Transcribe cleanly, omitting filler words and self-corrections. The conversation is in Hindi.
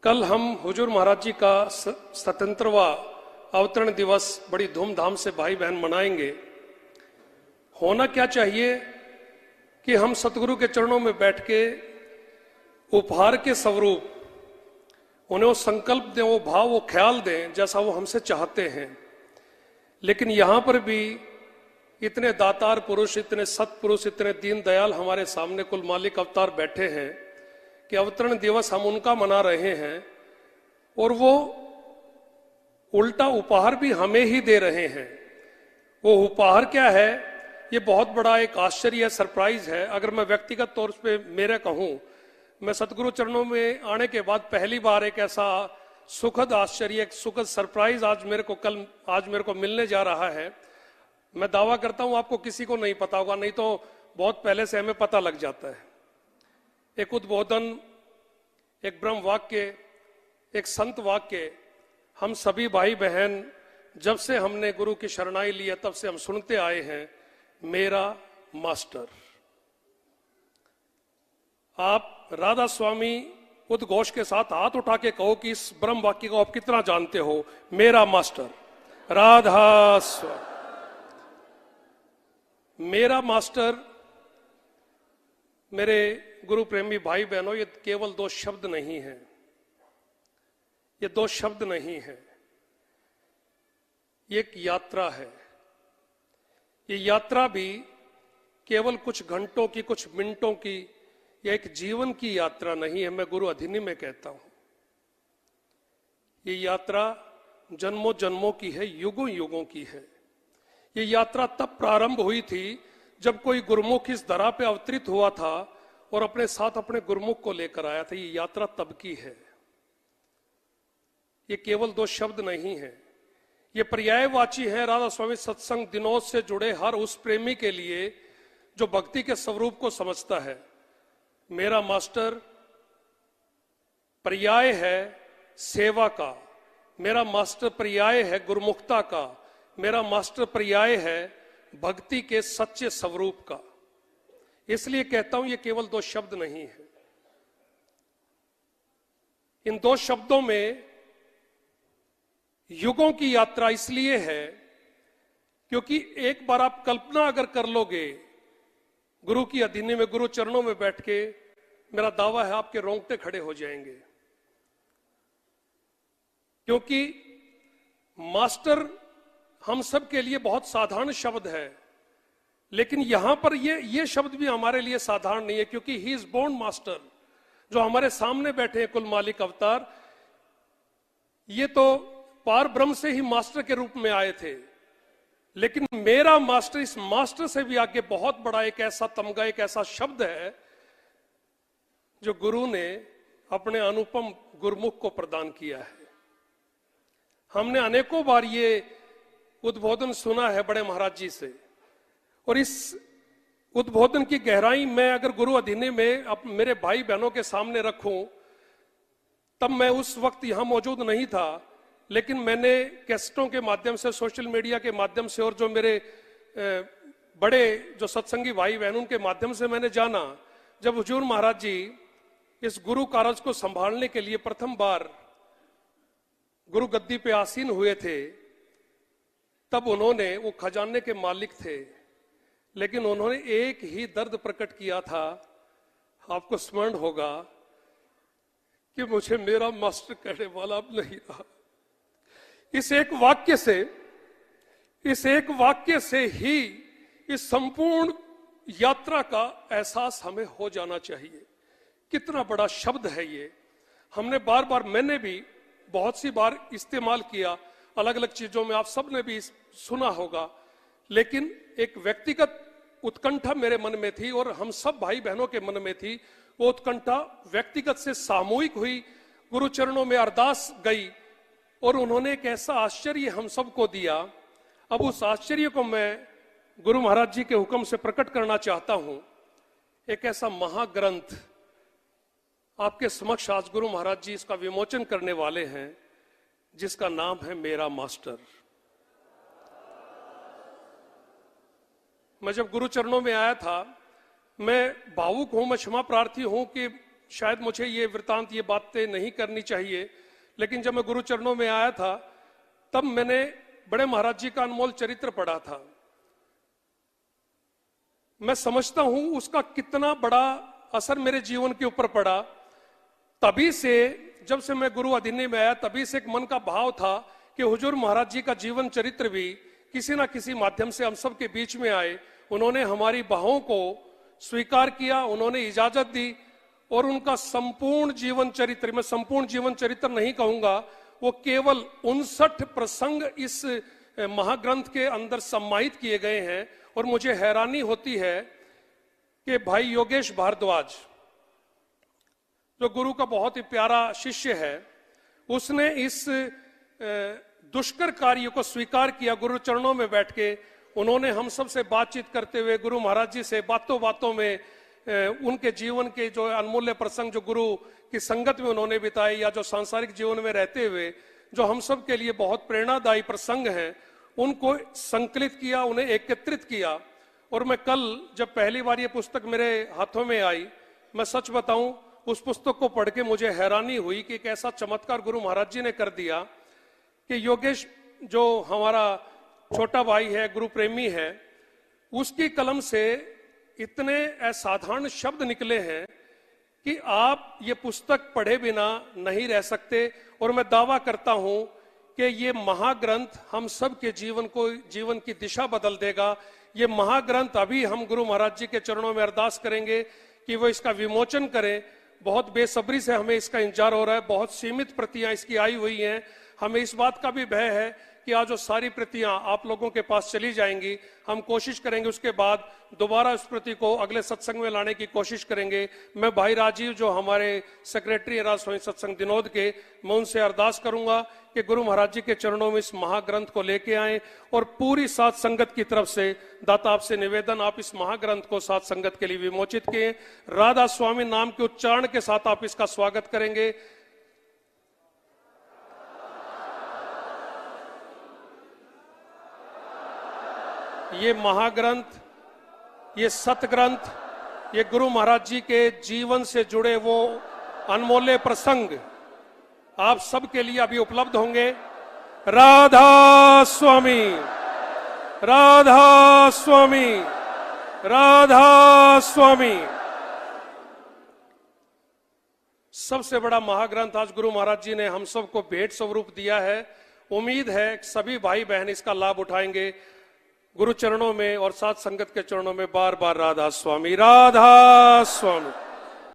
कल हम हुजूर महाराज जी का 77वां अवतरण दिवस बड़ी धूमधाम से भाई बहन मनाएंगे। होना क्या चाहिए कि हम सतगुरु के चरणों में बैठ के उपहार के स्वरूप उन्हें वो संकल्प दें, वो भाव, वो ख्याल दें जैसा वो हमसे चाहते हैं। लेकिन यहां पर भी इतने दातार पुरुष, इतने सत्पुरुष, इतने दीनदयाल हमारे सामने कुल मालिक अवतार बैठे हैं कि अवतरण दिवस हम उनका मना रहे हैं और वो उल्टा उपहार भी हमें ही दे रहे हैं। वो उपहार क्या है, ये बहुत बड़ा एक आश्चर्य, सरप्राइज है। अगर मैं व्यक्तिगत तौर पे मेरे कहूं, मैं सतगुरु चरणों में आने के बाद पहली बार एक ऐसा सुखद आश्चर्य, एक सुखद सरप्राइज आज मेरे को मिलने जा रहा है। मैं दावा करता हूं आपको किसी को नहीं पता होगा, नहीं तो बहुत पहले से हमें पता लग जाता है। एक उद्बोधन, एक ब्रह्म वाक्य, एक संत वाक्य हम सभी भाई बहन जब से हमने गुरु की शरणाई ली है तब से हम सुनते आए हैं, मेरा मास्टर। आप राधा स्वामी उद्घोष के साथ हाथ उठा के कहो कि इस ब्रह्म वाक्य को आप कितना जानते हो। मेरा मास्टर राधा स्वामी, मेरा मास्टर। मेरे गुरु प्रेमी भाई बहनों, ये केवल दो शब्द नहीं हैं, ये दो शब्द नहीं है, ये एक यात्रा है। ये यात्रा भी केवल कुछ घंटों की, कुछ मिनटों की या एक जीवन की यात्रा नहीं है। मैं गुरु अधिनियम में कहता हूं, ये यात्रा जन्मों जन्मों की है, युगों युगों की है। ये यात्रा तब प्रारंभ हुई थी जब कोई गुरुमुख इस धरा पे अवतरित हुआ था और अपने साथ अपने गुरुमुख को लेकर आया था। ये यात्रा तब की है। ये केवल दो शब्द नहीं है, ये पर्यायवाची है। राधा स्वामी सत्संग दिनों से जुड़े हर उस प्रेमी के लिए जो भक्ति के स्वरूप को समझता है। मेरा मास्टर पर्याय है सेवा का, मेरा मास्टर पर्याय है गुरुमुखता का, मेरा मास्टर पर्याय है भक्ति के सच्चे स्वरूप का। इसलिए कहता हूं ये केवल दो शब्द नहीं है। इन दो शब्दों में युगों की यात्रा इसलिए है क्योंकि एक बार आप कल्पना अगर कर लोगे गुरु की अधीन में, गुरु चरणों में बैठ के, मेरा दावा है आपके रोंगटे खड़े हो जाएंगे। क्योंकि मास्टर हम सब के लिए बहुत साधारण शब्द है, लेकिन यहां पर ये शब्द भी हमारे लिए साधारण नहीं है, क्योंकि ही इज बोर्न मास्टर। जो हमारे सामने बैठे हैं कुल मालिक अवतार, ये तो पार ब्रह्म से ही मास्टर के रूप में आए थे। लेकिन मेरा मास्टर, इस मास्टर से भी आगे बहुत बड़ा एक ऐसा तमगा, एक ऐसा शब्द है जो गुरु ने अपने अनुपम गुरुमुख को प्रदान किया है। हमने अनेकों बार ये उद्बोधन सुना है बड़े महाराज जी से, और इस उद्बोधन की गहराई मैं अगर गुरु अधीने में मेरे भाई बहनों के सामने रखूं, तब मैं उस वक्त यहां मौजूद नहीं था, लेकिन मैंने कैसेटों के माध्यम से, सोशल मीडिया के माध्यम से और जो मेरे बड़े जो सत्संगी भाई बहन उनके माध्यम से मैंने जाना, जब हुजूर महाराज जी इस गुरु कारज को संभालने के लिए प्रथम बार गुरु गद्दी पे आसीन हुए थे, तब उन्होंने, वो खजाने के मालिक थे, लेकिन उन्होंने एक ही दर्द प्रकट किया था, आपको स्मरण होगा, कि मुझे मेरा मास्टर कहने वाला अब नहीं रहा। इस एक वाक्य से ही इस संपूर्ण यात्रा का एहसास हमें हो जाना चाहिए। कितना बड़ा शब्द है ये। हमने बार बार, मैंने भी बहुत सी बार इस्तेमाल किया, अलग अलग चीजों में, आप सब ने भी सुना होगा, लेकिन एक व्यक्तिगत उत्कंठा मेरे मन में थी और हम सब भाई बहनों के मन में थी। वो उत्कंठा व्यक्तिगत से सामूहिक हुई, गुरु चरणों में अरदास गई और उन्होंने एक ऐसा आश्चर्य हम सबको दिया। अब उस आश्चर्य को मैं गुरु महाराज जी के हुक्म से प्रकट करना चाहता हूं। एक ऐसा महाग्रंथ आपके समक्ष आज गुरु महाराज जी इसका विमोचन करने वाले हैं, जिसका नाम है मेरा मास्टर। मैं जब गुरु चरणों में आया था, मैं भावुक हूं, मैं क्षमा प्रार्थी हूं कि शायद मुझे ये वृतांत, ये बातें नहीं करनी चाहिए, लेकिन जब मैं गुरु चरणों में आया था तब मैंने बड़े महाराज जी का अनमोल चरित्र पढ़ा था। मैं समझता हूं उसका कितना बड़ा असर मेरे जीवन के ऊपर पड़ा। तभी से, जब से मैं गुरु अधीन में आया, तभी से एक मन का भाव था कि हुजूर महाराज जी का जीवन चरित्र भी किसी ना किसी माध्यम से हम सब के बीच में आए। उन्होंने हमारी बाहों को स्वीकार किया, उन्होंने इजाजत दी, और उनका संपूर्ण जीवन चरित्र, मैं संपूर्ण जीवन चरित्र नहीं कहूंगा, वो केवल 59 प्रसंग इस महाग्रंथ के अंदर सम्मानित किए गए हैं। और मुझे हैरानी होती है कि भाई योगेश भारद्वाज, जो गुरु का बहुत ही प्यारा शिष्य है, उसने इस दुष्कर कार्य को स्वीकार किया। गुरु चरणों में बैठ के उन्होंने हम सब से बातचीत करते हुए गुरु महाराज जी से बातों बातों में उनके जीवन के जो अनमूल्य प्रसंग जो गुरु की संगत में उन्होंने बिताए, या जो सांसारिक जीवन में रहते हुए जो हम सब के लिए बहुत प्रेरणादायी प्रसंग हैं, उनको संकलित किया, उन्हें एकत्रित किया। और मैं कल जब पहली बार ये पुस्तक मेरे हाथों में आई, मैं सच बताऊं, उस पुस्तक को पढ़ के मुझे हैरानी हुई कि एक ऐसा चमत्कार गुरु महाराज जी ने कर दिया कि योगेश, जो हमारा छोटा भाई है, गुरु प्रेमी है, उसकी कलम से इतने असाधारण शब्द निकले हैं कि आप ये पुस्तक पढ़े बिना नहीं रह सकते। और मैं दावा करता हूं कि ये महाग्रंथ हम सब के जीवन को, जीवन की दिशा बदल देगा। ये महाग्रंथ अभी हम गुरु महाराज जी के चरणों में अरदास करेंगे कि वो इसका विमोचन करें। बहुत बेसब्री से हमें इसका इंतजार हो रहा है, बहुत सीमित प्रतियां इसकी आई हुई हैं। हमें इस बात का भी भय है कि आज जो सारी प्रतियां आप लोगों के पास चली जाएंगी, हम कोशिश करेंगे उसके बाद दोबारा उस प्रति को अगले सत्संग में लाने की कोशिश करेंगे। मैं भाई राजीव, जो हमारे सेक्रेटरी है राजस्वामी सत्संग दिनोद के, मैं उनसे अरदास करूंगा कि गुरु महाराज जी के चरणों में इस महाग्रंथ को लेके आए। और पूरी साथ संगत की तरफ से दाता आपसे निवेदन, आप इस महाग्रंथ को साथ संगत के लिए विमोचित किए। राधा स्वामी नाम के उच्चारण के साथ आप इसका स्वागत करेंगे। ये महाग्रंथ, ये सतग्रंथ, ये गुरु महाराज जी के जीवन से जुड़े वो अनमोल्य प्रसंग आप सबके लिए अभी उपलब्ध होंगे। राधा स्वामी, राधा स्वामी, राधा स्वामी। सबसे बड़ा महाग्रंथ आज गुरु महाराज जी ने हम सबको भेंट स्वरूप दिया है। उम्मीद है सभी भाई बहन इसका लाभ उठाएंगे। गुरु चरणों में और साथ संगत के चरणों में बार बार राधा स्वामी, राधा स्वामी।